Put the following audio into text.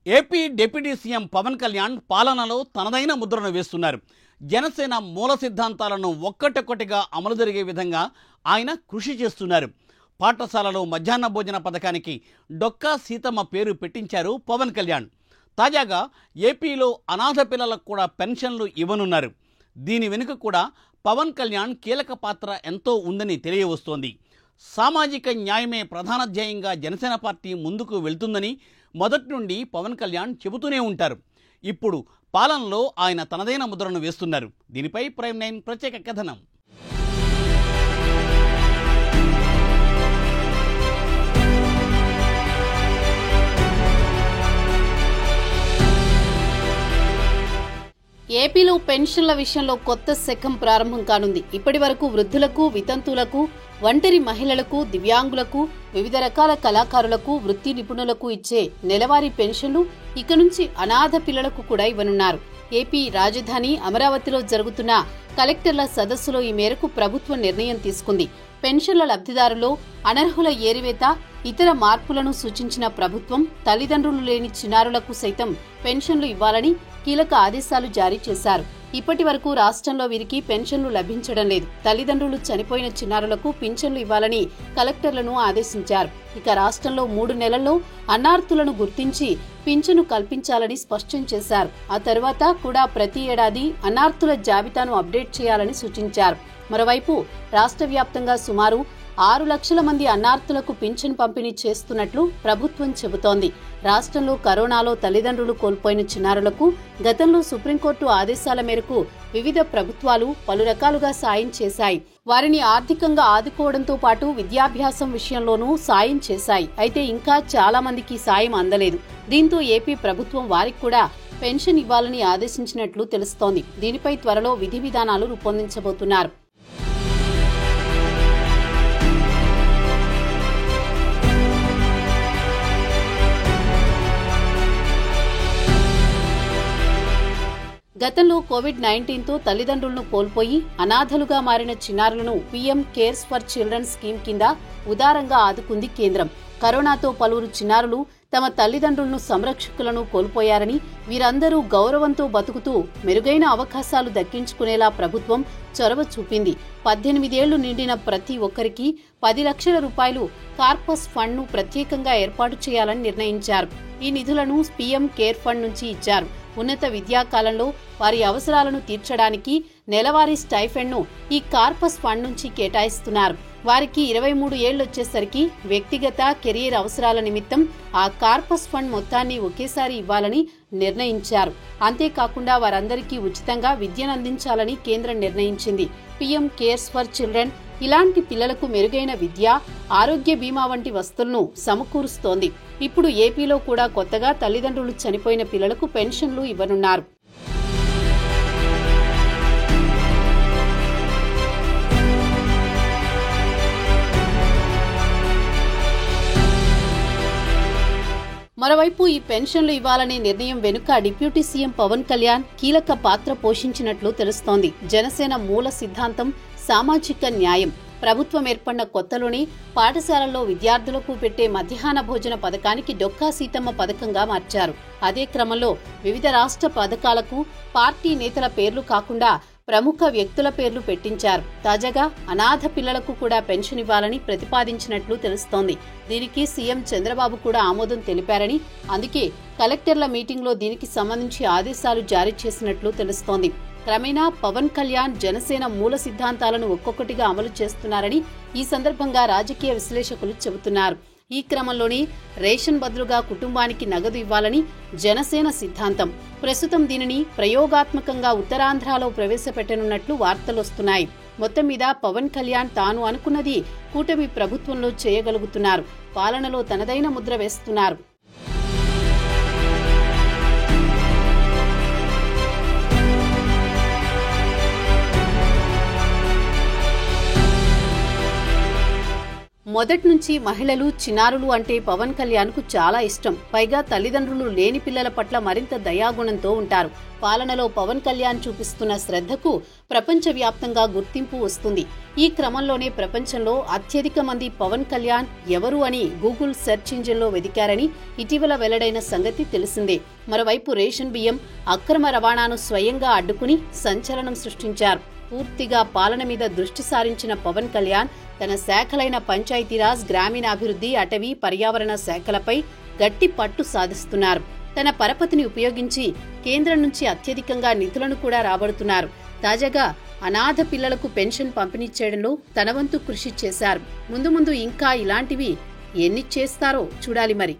AP deputy CM Pawan Kalyan పాలనలో తనదైన ముద్రను వేస్తున్నారు. జనసేన మూల సిద్ధాంతాలను ఒక్కటొక్కటిగా అమలు జరిగే విధంగా ఆయన కృషి చేస్తున్నారు. పాఠశాలలో మధ్యాహ్న భోజన పథకానికి డొక్కా సీతమ్మ పేరు పెట్టించారు పవన్ కళ్యాణ్. తాజాగా ఏపీలో అనాథ పిల్లలకు కూడా పెన్షన్లు ఇవ్వనున్నారు. దీని వెనుక కూడా పవన్ కళ్యాణ్ కీలక పాత్ర ఎంతో ఉందని తెలియవస్తోంది. సామాజిక న్యాయమే ప్రధాన ధ్యేయంగా జనసేన పార్టీ ముందుకు వెళ్తుందని మొదటి నుండి పవన్ కళ్యాణ్ చెబుతూనే ఉంటారు. ఇప్పుడు పాలనలో ఆయన తనదైన ముద్రను వేస్తున్నారు. దీనిపై ప్రైమ్ 9 ప్రత్యేక కథనం. ఏపీలో పెన్షన్ల విషయంలో కొత్త శకం ప్రారంభం కానుంది. ఇప్పటి వరకు వృద్ధులకు, వితంతువులకు, ఒంటరి మహిళలకు, దివ్యాంగులకు, వివిధ రకాల కళాకారులకు, వృత్తి నిపుణులకు ఇచ్చే నెలవారీ పెన్షన్లు ఇక నుంచి అనాథ పిల్లలకు కూడా ఇవ్వనున్నారు. ఏపీ రాజధాని అమరావతిలో జరుగుతున్న కలెక్టర్ల సదస్సులో ఈ మేరకు ప్రభుత్వం నిర్ణయం తీసుకుంది. పెన్షన్ల లబ్ధిదారుల్లో అనర్హుల ఏరివేత, ఇతర మార్పులను సూచించిన ప్రభుత్వం తల్లిదండ్రులు లేని చిన్నారులకు సైతం పెన్షన్లు ఇవ్వాలని కీలక ఆదేశాలు జారీ చేశారు. ఇప్పటి వరకు రాష్ట్రంలో వీరికి పెన్షన్లు లభించడం లేదు. తల్లిదండ్రులు చనిపోయిన చిన్నారులకు పింఛన్లు ఇవ్వాలని కలెక్టర్లను ఆదేశించారు. ఇక రాష్ట్రంలో 3 నెలల్లో అన్నార్తులను గుర్తించి పింఛను కల్పించాలని స్పష్టం చేశారు. ఆ తర్వాత కూడా ప్రతి ఏడాది అన్నార్తుల జాబితాను అప్డేట్ చేయాలని సూచించారు. మరోవైపు రాష్ట్ర వ్యాప్తంగా సుమారు 6 లక్షల మంది అన్నార్తులకు పింఛన్ పంపిణీ చేస్తున్నట్లు ప్రభుత్వం చెబుతోంది. రాష్ట్రంలో కరోనాలో తల్లిదండ్రులు కోల్పోయిన చిన్నారులకు గతంలో సుప్రీంకోర్టు ఆదేశాల మేరకు వివిధ ప్రభుత్వాలు పలు రకాలుగా సాయం చేశాయి. వారిని ఆర్థికంగా ఆదుకోవడంతో పాటు విద్యాభ్యాసం విషయంలోనూ సాయం చేశాయి. అయితే ఇంకా చాలా మందికి సాయం అందలేదు. దీంతో ఏపీ ప్రభుత్వం వారికి కూడా పెన్షన్ ఇవ్వాలని ఆదేశించినట్లు తెలుస్తోంది. దీనిపై త్వరలో విధి విధానాలు రూపొందించబోతున్నారు. గతంలో కోవిడ్-19తో తల్లిదండ్రులను కోల్పోయి అనాథలుగా మారిన చిన్నారులను PM CARES for children scheme కింద ఉదారంగా ఆదుకుంది కేంద్రం. కరోనాతో పలువురు చిన్నారులు తమ తల్లిదండ్రులను, సంరక్షకులను కోల్పోయారని, వీరందరూ గౌరవంతో బతుకుతూ మెరుగైన అవకాశాలు దక్కించుకునేలా ప్రభుత్వం చొరవ చూపింది. 18 ఏళ్లు నిండిన ప్రతి ఒక్కరికి 10 లక్షల రూపాయలు కార్పస్ ఫండ్ను ప్రత్యేకంగా ఏర్పాటు చేయాలని నిర్ణయించారు. ఈ నిధులను పీఎం కేర్ ఫండ్ నుంచి ఇచ్చారు. ఉన్నత విద్యాకాలంలో వారి అవసరాలను తీర్చడానికి నెలవారీ స్టైఫెండ్ను ఈ కార్పస్ ఫండ్ నుంచి కేటాయిస్తున్నారు. వారికి 23 ఏళ్లొచ్చేసరికి వ్యక్తిగత కెరీర్ అవసరాల నిమిత్తం ఆ కార్పస్ ఫండ్ మొత్తాన్ని ఒకేసారి ఇవ్వాలని నిర్ణయించారు. అంతేకాకుండా వారందరికీ ఉచితంగా విద్యనందించాలని కేంద్రం నిర్ణయించింది. పీఎం కేర్స్ ఫర్ చిల్డ్రన్ ఇలాంటి పిల్లలకు మెరుగైన విద్య, ఆరోగ్య బీమా వంటి వస్తువులను సమకూరుస్తోంది. ఇప్పుడు ఏపీలో కూడా కొత్తగా తల్లిదండ్రులు చనిపోయిన పిల్లలకు పెన్షన్లు ఇవ్వనున్నారు. మరోవైపు ఈ పెన్షన్లు ఇవ్వాలనే నిర్ణయం వెనుక డిప్యూటీ సీఎం పవన్ కళ్యాణ్ కీలక పాత్ర పోషించినట్లు తెలుస్తోంది. జనసేన మూల సిద్ధాంతం సామాజిక న్యాయం. ప్రభుత్వం ఏర్పడిన కొత్తలోనే పాఠశాలల్లో విద్యార్థులకు పెట్టే మధ్యాహ్న భోజన పథకానికి డొక్కా సీతమ్మ పథకంగా మార్చారు. అదే క్రమంలో వివిధ రాష్ట్ర పథకాలకు పార్టీ నేతల పేర్లు కాకుండా ప్రముఖ వ్యక్తుల పేర్లు పెట్టించారు. తాజాగా అనాథ పిల్లలకు కూడా పెన్షన్ ఇవ్వాలని ప్రతిపాదించినట్లు తెలుస్తోంది. దీనికి సీఎం చంద్రబాబు కూడా ఆమోదం తెలిపారని, అందుకే కలెక్టర్ల మీటింగ్లో దీనికి సంబంధించి ఆదేశాలు జారీ చేసినట్లు తెలుస్తోంది. క్రమేణా పవన్ కళ్యాణ్ జనసేన మూల సిద్ధాంతాలను ఒక్కొక్కటిగా అమలు చేస్తున్నారని ఈ సందర్భంగా రాజకీయ విశ్లేషకులు చెబుతున్నారు. ఈ క్రమంలోనే రేషన్ బదులుగా కుటుంబానికి నగదు ఇవ్వాలని జనసేన సిద్ధాంతం. ప్రస్తుతం దీనిని ప్రయోగాత్మకంగా ఉత్తరాంధ్రలో ప్రవేశపెట్టనున్నట్లు వార్తలొస్తున్నాయి. మొత్తం మీద పవన్ కళ్యాణ్ తాను అనుకున్నది కూటమి ప్రభుత్వంలో చేయగలుగుతున్నారు. పాలనలో తనదైన ముద్ర వేస్తున్నారు. మొదటి నుంచి మహిళలు, చిన్నారులు అంటే పవన్ కళ్యాణ్కు చాలా ఇష్టం. పైగా తల్లిదండ్రులు లేని పిల్లల పట్ల మరింత దయాగుణంతో ఉంటారు. పాలనలో పవన్ కళ్యాణ్ చూపిస్తున్న శ్రద్ధకు ప్రపంచవ్యాప్తంగా గుర్తింపు వస్తుంది. ఈ క్రమంలోనే ప్రపంచంలో అత్యధిక మంది పవన్ కళ్యాణ్ ఎవరు అని గూగుల్ సెర్చ్ ఇంజిన్లో వెదికారని ఇటీవల వెల్లడైన సంగతి తెలిసిందే. మరోవైపు రేషన్ బియ్యం అక్రమ రవాణాను స్వయంగా అడ్డుకుని సంచలనం సృష్టించారు. పూర్తిగా పాలన మీద దృష్టి సారించిన పవన్ కళ్యాణ్ తన శాఖలైన పంచాయతీరాజ్, గ్రామీణాభివృద్ధి, అటవీ, పర్యావరణ శాఖలపై గట్టి పట్టు సాధిస్తున్నారు. తన పరపతిని ఉపయోగించి కేంద్రం నుంచి అత్యధికంగా నిధులను కూడా రాబడుతున్నారు. తాజాగా అనాథ పిల్లలకు పెన్షన్ పంపిణీ చేయడంలో తన వంతు కృషి చేశారు. ముందు ముందు ఇంకా ఇలాంటివి ఎన్ని చేస్తారో చూడాలి మరి.